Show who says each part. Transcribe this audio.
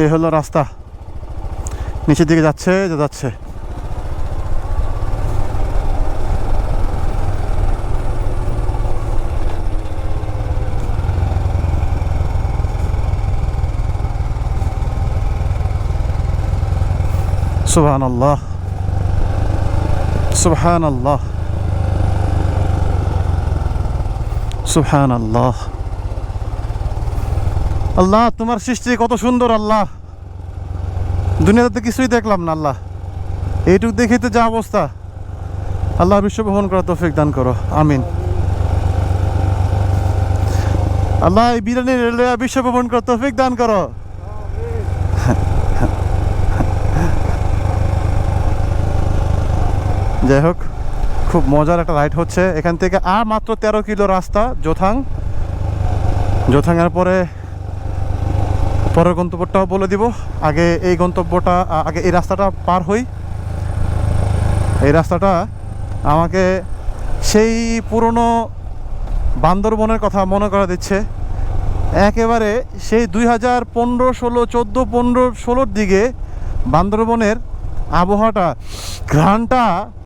Speaker 1: এই হলো রাস্তা, নিচের দিকে যাচ্ছে যাচ্ছে। সুবহানাল্লাহ, সুবহানাল্লাহ, সুবহানাল্লাহ। আল্লাহ, তোমার সৃষ্টি কত সুন্দর আল্লাহ। দুনিয়াতে তো কিছুই দেখলাম না আল্লাহ, এইটুকু দেখে তো যা অবস্থা। আল্লাহ বিশ্ব ভ্রমণ করার তৌফিক দান করো, আমিন। আল্লাহ এই বিরিয়ানি রেলওয়ে বিশ্ব ভ্রমণ করার তৌফিক দান করো। যাই হোক, খুব মজার একটা রাইড হচ্ছে। এখান থেকে আর মাত্র 13 কিলো রাস্তা জোথাং। জোথাংয়ের পরের গন্তব্যটাও বলে দিব। আগে এই গন্তব্যটা, আগে এই রাস্তাটা পার হই। এই রাস্তাটা আমাকে সেই পুরনো বান্দরবনের কথা মনে করা দিচ্ছে। একেবারে সেই 2015, 16, 14, 15, 16 দিকে বান্দরবনের আবহাওয়াটা, ঘ্রাণটা